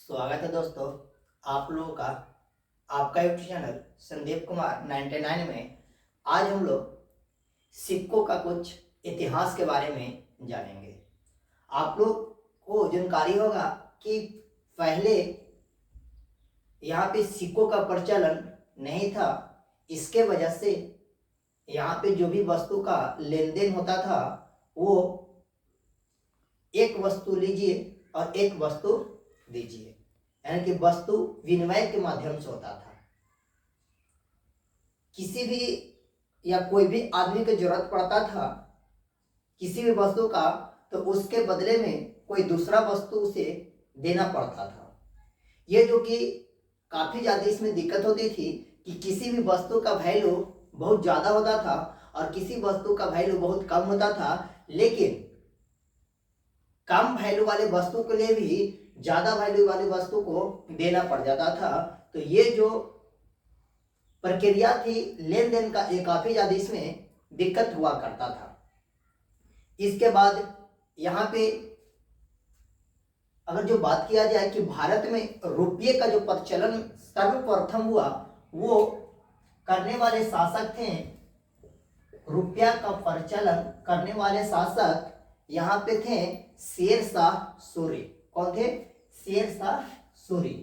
स्वागत है दोस्तों, आप लोगों का आपका यूट्यूब चैनल संदीप कुमार 99 में। आज हम लोग सिक्कों का कुछ इतिहास के बारे में जानेंगे। आप लोग को जानकारी होगा कि पहले यहाँ पे सिक्कों का प्रचलन नहीं था। इसके वजह से यहाँ पे जो भी वस्तु का लेन देन होता था वो एक वस्तु लीजिए और एक वस्तु दीजिए, यानी कि वस्तु विनिमय के माध्यम से होता था। किसी भी या कोई भी आदमी को जरूरत पड़ता था किसी भी वस्तु का, तो उसके बदले में कोई दूसरा वस्तु उसे देना पड़ता था। ये जो कि काफी ज्यादा इसमें दिक्कत होती थी कि किसी भी वस्तु का वैल्यू बहुत ज्यादा होता था और किसी वस्तु का वैल्यू बहुत कम होता था, लेकिन कम वैल्यू वाले वस्तु के लिए भी ज्यादा वैल्यू वाली वस्तु को देना पड़ जाता था। तो ये जो प्रक्रिया थी लेन देन का, ये काफी ज्यादा इसमें दिक्कत हुआ करता था। इसके बाद यहाँ पे अगर जो बात किया जाए कि भारत में रुपये का जो प्रचलन सर्वप्रथम हुआ, वो करने वाले शासक थे। रुपया का प्रचलन करने वाले शासक यहाँ पे थे शेरशाह सूरी। कौन थे? शेरशाह सूरी।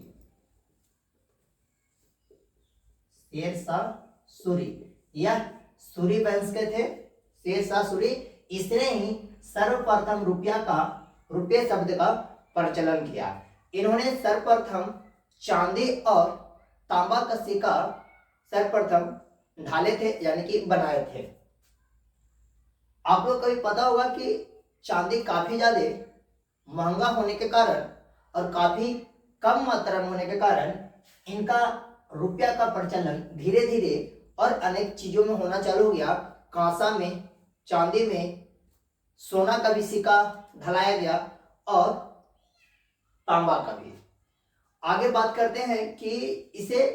शेरशाह सूरी, यह सूरी वंश के थे, शेरशाह सूरी। इसने ही सर्वप्रथम रुपये शब्द का प्रचलन किया। इन्होंने सर्वप्रथम चांदी और तांबा का सिक्का सर्वप्रथम ढाले थे, यानी कि बनाए थे। आप लोग को भी पता होगा कि चांदी काफी ज्यादा महंगा होने के कारण और काफी कम मात्रा में होने के कारण इनका रुपया का प्रचलन धीरे धीरे और अनेक चीजों में होना चालू हो गया। कांसा में, चांदी में, सोना का भी सिक्का ढलाया गया और तांबा का भी। आगे बात करते हैं कि इसे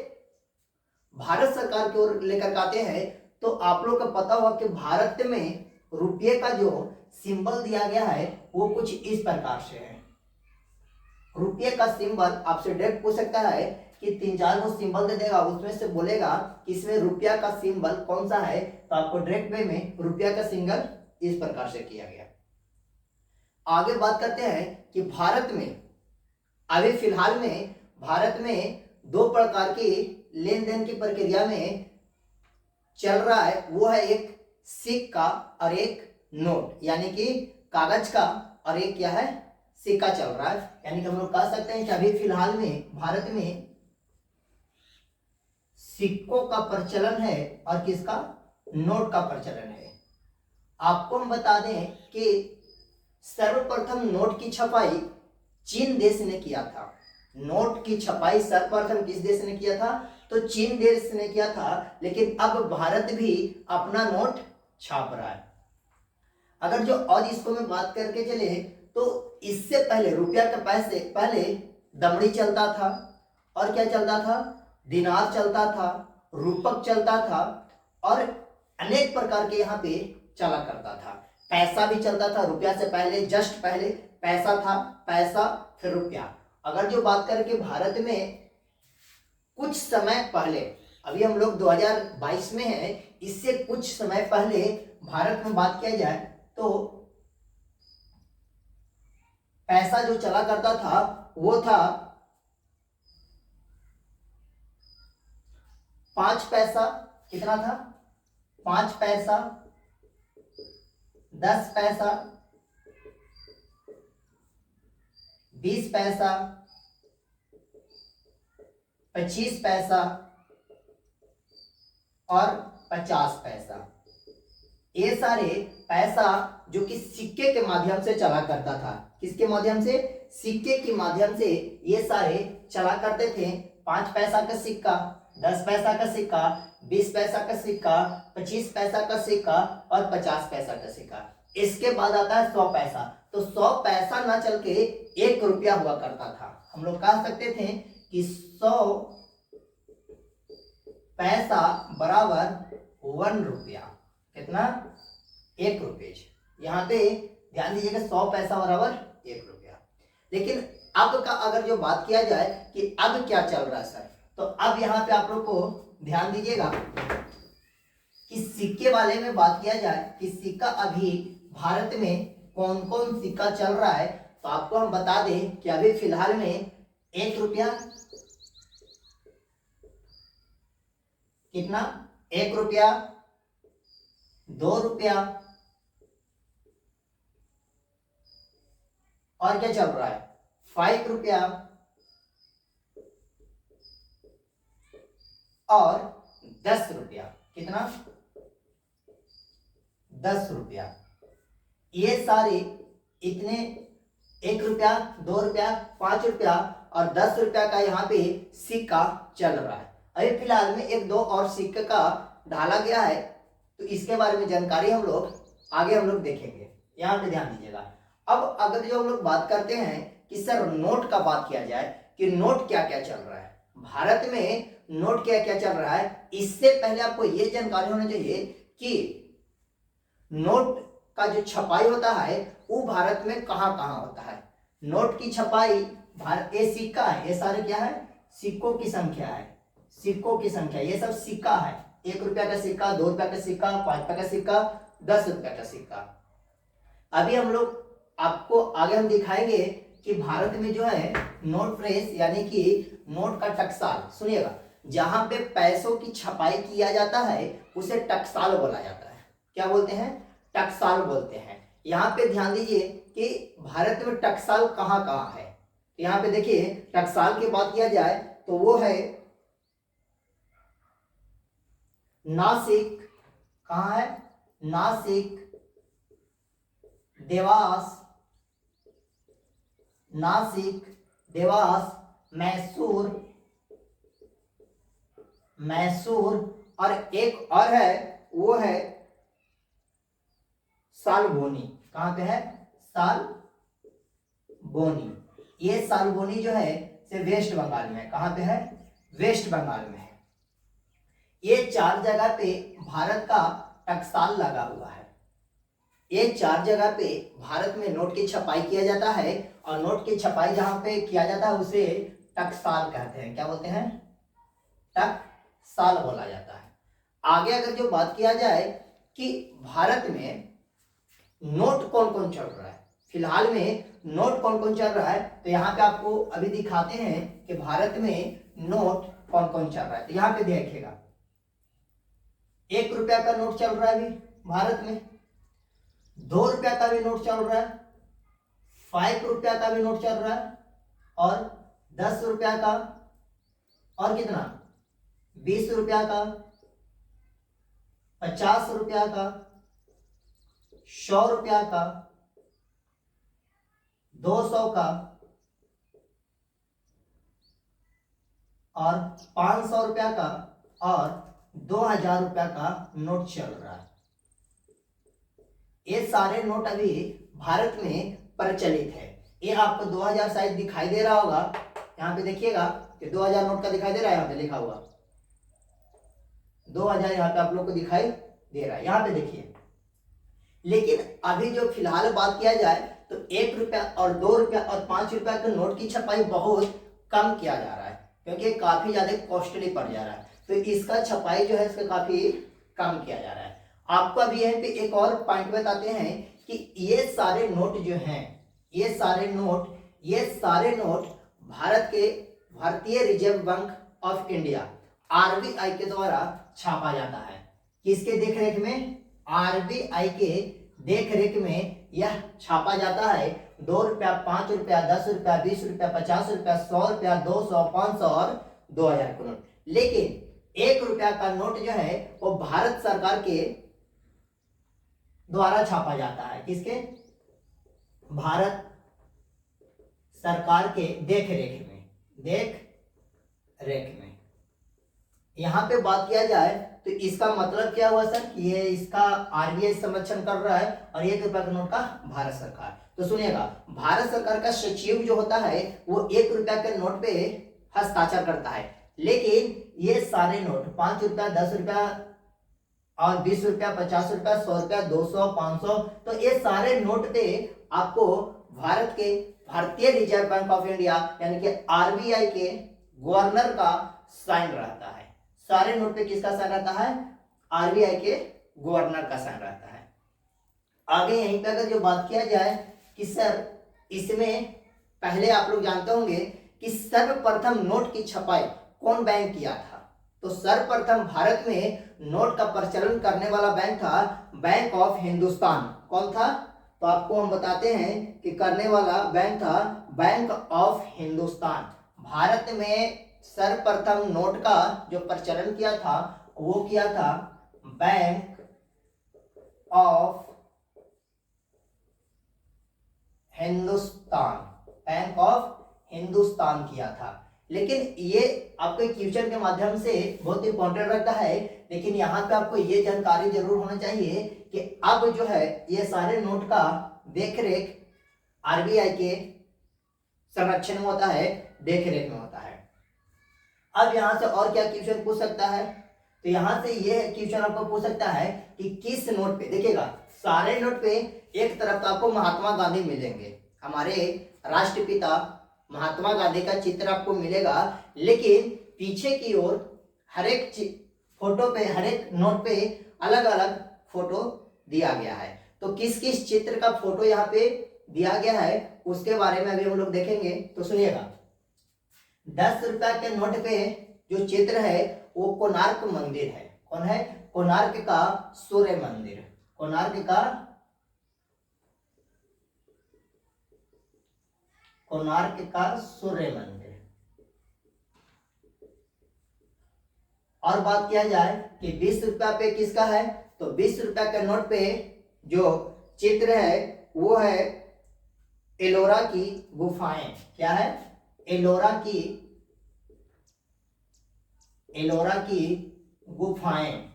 भारत सरकार की ओर लेकर आते हैं, तो आप लोग को पता होगा कि भारत में रुपये का जो सिंबल दिया गया है वो कुछ इस प्रकार से है। रुपये का सिंबल आपसे डायरेक्ट पूछ सकता है कि 3-4 को सिंबल दे देगा, उसमें से बोलेगा कि इसमें रुपया का सिंबल कौन सा है, तो आपको डायरेक्ट वे में रुपया का सिंबल इस प्रकार से किया गया। आगे बात करते हैं कि भारत में अभी फिलहाल में भारत में 2 प्रकार की लेन देन की प्रक्रिया में चल रहा है। वो है एक सिक्का और एक नोट, यानी कि कागज का, और एक क्या है, सिक्का चल रहा है। यानी कि हम लोग कह सकते हैं कि अभी फिलहाल में भारत में सिक्कों का प्रचलन है और किसका, नोट का प्रचलन है। आपको हम बता दें कि सर्वप्रथम नोट की छपाई चीन देश ने किया था। नोट की छपाई सर्वप्रथम किस देश ने किया था, तो चीन देश ने किया था। लेकिन अब भारत भी अपना नोट छाप रहा है। अगर जो और इसको में बात करके चले, तो इससे पहले रुपया के पैसे पहले दमड़ी चलता था, और क्या चलता था, दिनार चलता था, रूपक चलता था, और अनेक प्रकार के यहाँ पे चला करता था। पैसा भी चलता था रुपया से पहले, जस्ट पहले पैसा था, पैसा फिर रुपया। अगर जो बात करें कि भारत में कुछ समय पहले, अभी हम लोग 2022 में हैं, इससे कुछ समय पहले भारत में बात किया जाए तो पैसा जो चला करता था वो था 5 पैसा। कितना था? 5 पैसा, 10 पैसा, 20 पैसा, 25 पैसा और 50 पैसा। ये सारे पैसा जो कि सिक्के के माध्यम से चला करता था। किसके माध्यम से? सिक्के के माध्यम से ये सारे चला करते थे। 5 पैसा का सिक्का, 10 पैसा का सिक्का, 20 पैसा का सिक्का, 25 पैसा का सिक्का और 50 पैसा का सिक्का। इसके बाद आता है 100 पैसा। तो 100 पैसा ना चल के 1 रुपया हुआ करता था। हम लोग कह सकते थे कि 100 पैसा बराबर 1 रुपया। कितना? 1 रुपये। यहाँ पे ध्यान दीजिएगा, 100 पैसा बराबर 1 रुपया। लेकिन अब का अगर जो बात किया जाए कि अब क्या चल रहा है सर, तो अब यहाँ पे आप लोग को ध्यान दीजिएगा कि सिक्के वाले में बात किया जाए कि सिक्का अभी भारत में कौन कौन सिक्का चल रहा है, तो आपको हम बता दें कि अभी फिलहाल में 1 रुपया, कितना, 1 रुपया, 2 रुपया, और क्या चल रहा है, 5 रुपया और 10 रुपया। कितना, 10 रुपया। ये सारे इतने 1 रुपया, 2 रुपया, 5 रुपया और 10 रुपया का यहाँ पे सिक्का चल रहा है। अभी फिलहाल में 1-2 और सिक्के का ढाला गया है, तो इसके बारे में जानकारी हम लोग आगे हम लोग देखेंगे। यहाँ पे ध्यान दीजिएगा। अब अगर जो हम लोग बात करते हैं कि सर नोट का बात किया जाए कि नोट क्या क्या चल रहा है भारत में, नोट क्या क्या चल रहा है, इससे पहले आपको ये जानकारी होना चाहिए कि नोट का जो छपाई होता है वो भारत में कहाँ कहाँ होता है। नोट की छपाई भारत, ये सिक्का है, ये सारे क्या है, सिक्कों की संख्या है, सिक्कों की संख्या, ये सब सिक्का है। 1 रुपया का सिक्का, 2 रुपया का सिक्का, 5 रुपया का सिक्का, 10 रुपया का सिक्का। अभी हम लोग आपको आगे हम दिखाएंगे कि भारत में जो है नोट प्रेस यानी कि नोट का टकसाल, सुनिएगा, जहां पे पैसों की छपाई किया जाता है उसे टकसाल बोला जाता है। क्या बोलते हैं, टकसाल बोलते हैं। यहाँ पे ध्यान दीजिए कि भारत में टकसाल कहाँ कहाँ है। यहाँ पे देखिए टकसाल की बात किया जाए तो वो है नासिक, कहाँ है, नासिक, देवास, नासिक, देवास, मैसूर, मैसूर, और एक और है वो है सालबोनी। कहां पे है, सालबोनी। ये सालबोनी जो है से वेस्ट बंगाल में है। कहां पे है, वेस्ट बंगाल में है। ये 4 जगह पे भारत का टकसाल लगा हुआ है। ये 4 जगह पे भारत में नोट की छपाई किया जाता है और नोट की छपाई जहां पे किया जाता है उसे टकसाल कहते हैं। क्या बोलते हैं, टकसाल बोला जाता है। आगे अगर जो बात किया जाए कि भारत में नोट कौन कौन चल रहा है, फिलहाल में नोट कौन कौन चल रहा है, तो यहाँ पे आपको अभी दिखाते हैं कि भारत में नोट कौन कौन चल रहा है। तो यहाँ पे देखिएगा 1 रुपया का नोट चल रहा है अभी भारत में, 2 रुपया का भी नोट चल रहा है, 5 रुपया का भी नोट चल रहा है, और 10 रुपया का, और कितना, 20 रुपया का, 50 रुपया का, 100 रुपया का, 200 का, और 500 रुपया का, और 2000 रुपया का नोट चल रहा है। ये सारे नोट अभी भारत में प्रचलित है। ये आपको 2000 शायद दिखाई दे रहा होगा, यहाँ पे देखिएगा कि 2000 नोट का दिखाई दे रहा है, यहाँ पे लिखा हुआ 2000 यहाँ पे आप लोग को दिखाई दे रहा है, यहाँ पे देखिए। लेकिन अभी जो फिलहाल बात किया जाए तो 1 रुपया और 2 रुपया और 5 रुपया के नोट की छपाई बहुत कम किया जा रहा है, क्योंकि काफी ज्यादा कॉस्टली पड़ जा रहा है, तो इसका छपाई जो है इसका काफी कम किया जा रहा है। आपको अभी यहाँ पे एक और पॉइंट बताते हैं कि ये सारे नोट जो हैं, ये सारे नोट भारत के भारतीय reserve bank of India RBI के द्वारा छापा जाता है। किसके देखरेख में, आरबीआई के देखरेख में यह छापा जाता है। 2 रुपया, 5 रुपया, 10 रुपया, 20 रुपया, 50 रुपया, 100 रुपया, 200, 500 और 2000 का नोट। लेकिन 1 रुपया का नोट जो है वो भारत सरकार के द्वारा छापा जाता है। किसके, भारत सरकार के देखरेख में। यहां पे बात किया जाए तो इसका मतलब क्या हुआ सर कि ये इसका आरबीआई संरक्षण कर रहा है और 1 रुपया का नोट का भारत सरकार। तो सुनिएगा, भारत सरकार का सचिव जो होता है वो 1 रुपया के नोट पे हस्ताक्षर करता है, लेकिन ये सारे नोट 5 रुपया, 10 रुपया और 20 रुपया, 50 रुपया, 100 रुपया, 200, 500, तो ये सारे नोट पे आपको भारत के भारतीय रिजर्व बैंक ऑफ इंडिया यानी कि आरबीआई के गवर्नर का साइन रहता है। सारे नोट पे किसका साइन रहता है? आरबीआई के गवर्नर का साइन रहता है। आगे यहीं पे अगर जो बात किया जाए कि सर इसमें पहले आप लोग जानते होंगे कि सर्वप्रथम नोट की छपाई कौन बैंक किया था? तो सर्वप्रथम भारत में नोट का प्रचलन करने वाला बैंक था बैंक ऑफ हिंदुस्तान। कौन था? तो आपको हम बताते हैं कि करने वाला बैंक था बैंक ऑफ हिंदुस्तान। भारत में सर्वप्रथम नोट का जो प्रचलन किया था वो किया था bank of Hindustan. Bank of Hindustan किया था। लेकिन ये आपके क्वेश्चन के माध्यम से बहुत इंपॉर्टेंट रहता है, लेकिन यहाँ पे आपको ये जानकारी जरूर होना चाहिए कि अब जो है ये सारे नोट का देखरेख आरबीआई के संरक्षण में होता है, देखरेख में होता है। अब यहाँ से और क्या क्वेश्चन पूछ सकता है? तो यहाँ से ये क्वेश्चन आपको पूछ सकता है कि किस नोट पे, देखिएगा सारे नोट पे एक तरफ तो आपको महात्मा गांधी मिलेंगे, हमारे राष्ट्रपिता महात्मा गांधी का चित्र आपको मिलेगा, लेकिन पीछे की ओर हर एक फोटो पे, हर एक नोट पे अलग अलग फोटो दिया गया है। तो किस किस चित्र का फोटो यहाँ पे दिया गया है उसके बारे में अभी हम लोग देखेंगे। तो सुनिएगा, 10 रुपया के नोट पे जो चित्र है वो कोणार्क मंदिर है। कौन है? कोणार्क का सूर्य मंदिर। कोणार्क का सूर्य मंदिर। और बात किया जाए कि 20 रुपया पे किसका है? तो 20 रुपया के नोट पे जो चित्र है वो है एलोरा की गुफाएं। क्या है? एलोरा की गुफाएं।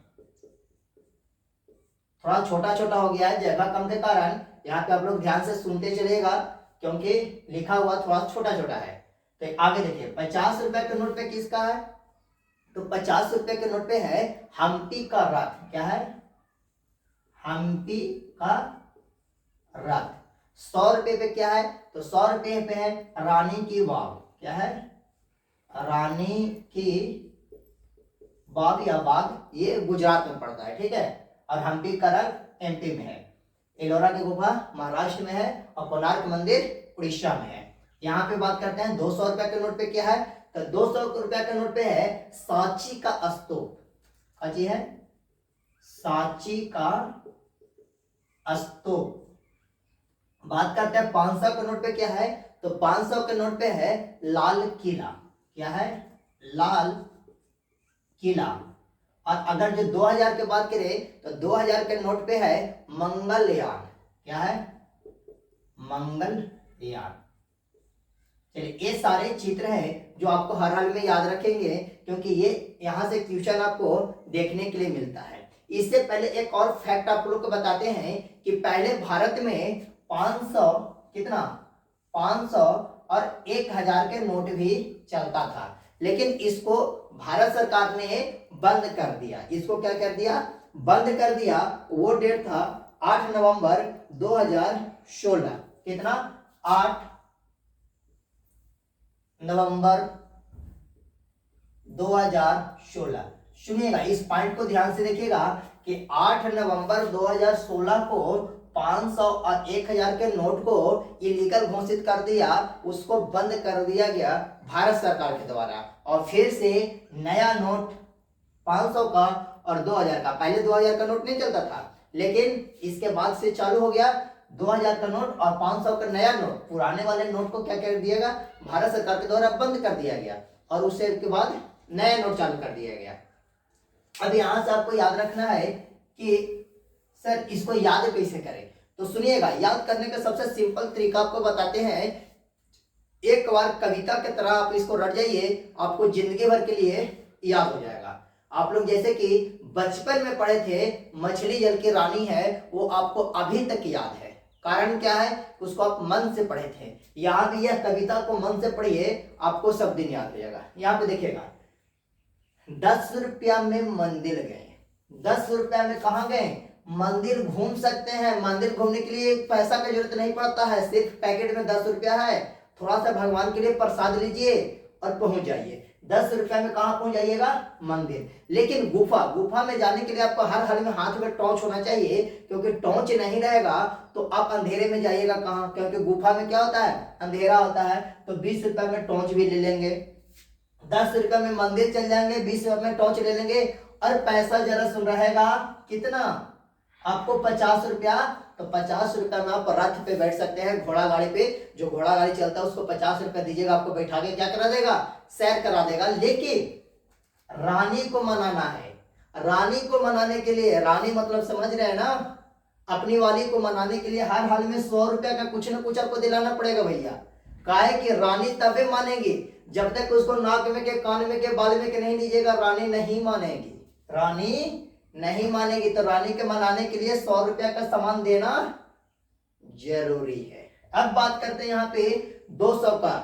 थोड़ा छोटा छोटा हो गया है जगह कम के कारण, यहाँ पे आप लोग ध्यान से सुनते चलिएगा क्योंकि लिखा हुआ थोड़ा छोटा छोटा है। तो आगे देखिए, 50 रुपए के नोट पे किसका है? तो 50 रुपए के नोट पे है हम्पी का रथ। क्या है? हम्पी का रथ। 100 रुपए पे क्या है? तो 100 रुपए पे है रानी की बाग। क्या है? रानी की बाग या बाग, ये गुजरात में पड़ता है, ठीक है। और हम्पी का रथ एमपी में है। एलोरा की गुफा महाराष्ट्र में है और कोणार्क मंदिर उड़ीसा में है। यहाँ पे बात करते हैं 200 रुपए के नोट पे क्या है? तो 200 रुपए के नोट पे है सांची का स्तूप। अजी है सांची का स्तूप। बात करते हैं 500 के नोट पे क्या है? तो 500 के नोट पे है लाल किला। क्या है? लाल किला। और अगर जो 2000 के बात करें तो 2000 के नोट पे है मंगलयान। क्या है? मंगलयान। चलिए, ये सारे चित्र हैं जो आपको हर हाल में याद रखेंगे क्योंकि ये यहाँ से क्वेश्चन आपको देखने के लिए मिलता है। इससे पहले एक और फैक्ट आप लोग को बताते हैं कि पहले भारत में 500 कितना 500 और 1000 के नोट भी चलता था, लेकिन इसको भारत सरकार ने बंद कर दिया। इसको क्या कर दिया? बंद कर दिया। वो डेट था 8 नवंबर 2016। कितना? 8 नवंबर 2016। सुनिएगा, इस पॉइंट को ध्यान से देखिएगा कि 8 नवंबर 2016 को 500 और 1000 के नोट को इलीगल घोषित कर दिया, उसको बंद कर दिया गया भारत सरकार के द्वारा। और फिर से नया नोट 500 का और 2000 का, पहले 2000 का नोट नहीं चलता था, लेकिन इसके बाद से चालू हो गया 2000 का नोट और 500 का नया नोट। पुराने वाले नोट को क्या कर दिया गया? भारत सरकार के द्वारा बंद कर दिया गया और उससे के बाद नया नोट चालू कर दिया गया। अब यहां से आपको याद रखना है कि सर इसको याद कैसे करें। तो सुनिएगा, याद करने का सबसे सिंपल तरीका आपको बताते हैं। एक बार कविता की तरह आप इसको रट जाइए, आपको जिंदगी भर के लिए याद हो जाएगा। आप लोग जैसे कि बचपन में पढ़े थे मछली जल की रानी है, वो आपको अभी तक याद है। कारण क्या है? उसको आप मन से पढ़े थे। यहाँ भी यह कविता को मन से पढ़िए, आपको सब दिन याद हो जाएगा। यहाँ पे देखिएगा, 10 रुपया में मंदिर गए। 10 रुपया में कहाँ गए? मंदिर घूम सकते हैं। मंदिर घूमने के लिए पैसा की जरूरत नहीं पड़ता है, सिर्फ पैकेट में 10 रुपया है, थोड़ा सा भगवान के लिए प्रसाद लीजिए और पहुंच जाइए। 10 रुपया में कहाँ पहुंच जाइएगा? मंदिर। लेकिन गुफा में जाने के लिए आपको हर हाल में हाथ में टॉर्च होना चाहिए, क्योंकि टॉर्च नहीं रहेगा तो आप अंधेरे में जाइएगा कहाँ? क्योंकि गुफा में क्या होता है? अंधेरा होता है। तो 20 रुपया में टॉर्च भी ले लेंगे, 10 रुपया में मंदिर चल जाएंगे, 20 रुपया में टॉर्च ले लेंगे। और पैसा जरा सुन रहेगा कितना? आपको 50 रुपया। तो 50 रुपया में आप रथ पे बैठ सकते हैं, घोड़ा गाड़ी पे। जो घोड़ा गाड़ी चलता है उसको 50 रुपया दीजिएगा, आपको बैठा के क्या करा देगा? सैर करा देगा। लेकिन रानी को मनाना है। रानी को मनाने के लिए, रानी मतलब समझ रहे हैं ना, अपनी वाली को मनाने के लिए हर हाल में 100 रुपया का कुछ ना कुछ आपको दिलाना पड़ेगा भैया। काहे कि रानी तबे मानेगी जब तक उसको नाक में के, कान में के, बाल में के नहीं दीजिएगा, रानी नहीं मानेगी। रानी नहीं मानेगी। तो रानी के मनाने के लिए 100 रुपया का सामान देना जरूरी है। अब बात करते हैं यहाँ पे 200 का।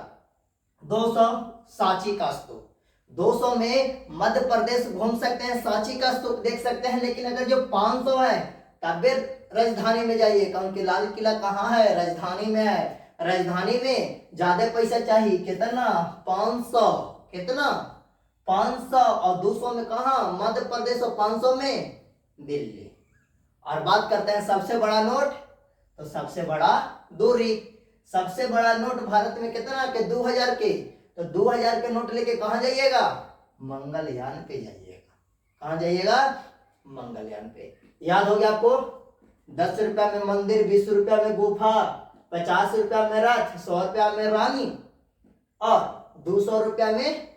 200 सांची का स्तूप। 200 में मध्य प्रदेश घूम सकते हैं, सांची का स्तूप देख सकते हैं। लेकिन अगर जो 500 है तब भी राजधानी में जाइए, क्योंकि लाल किला कहाँ है? राजधानी में है। राजधानी में ज्यादा पैसा चाहिए, कितना? 500। कितना? 500। और 200 में कहाँ? मध्य प्रदेश। और 500 में दिल्ली। और बात करते हैं सबसे बड़ा नोट। तो सबसे बड़ा दूरी। सबसे बड़ा नोट भारत में कितना के? 2000 के। तो 2000 के नोट लेके कहाँ जाइएगा? मंगलयान पे जाइएगा। कहाँ जाइएगा? मंगलयान पे। याद हो गया आपको? 10 रुपया में मंदिर, 20 रुपया में गुफा, 50 रुपया में रथ, 100 रुपया में रानी, और 200 रुपया में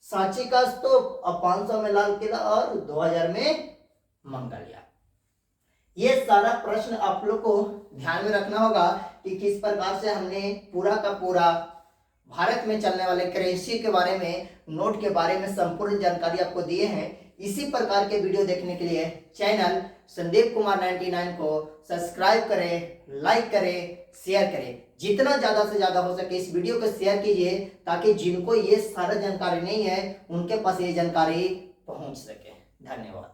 सांची का स्तूप, और 500 में लाल किला, और 2000 में मंगलयान। ये सारा प्रश्न आप लोग को ध्यान में रखना होगा कि किस प्रकार से हमने पूरा का पूरा भारत में चलने वाले करेंसी के बारे में, नोट के बारे में संपूर्ण जानकारी आपको दिए हैं। इसी प्रकार के वीडियो देखने के लिए चैनल संदीप कुमार 99 को सब्सक्राइब करें, लाइक करें, शेयर करें। जितना ज्यादा से ज्यादा हो सके इस वीडियो को शेयर कीजिए, ताकि जिनको ये सारा जानकारी नहीं है उनके पास ये जानकारी पहुंच सके। धन्यवाद।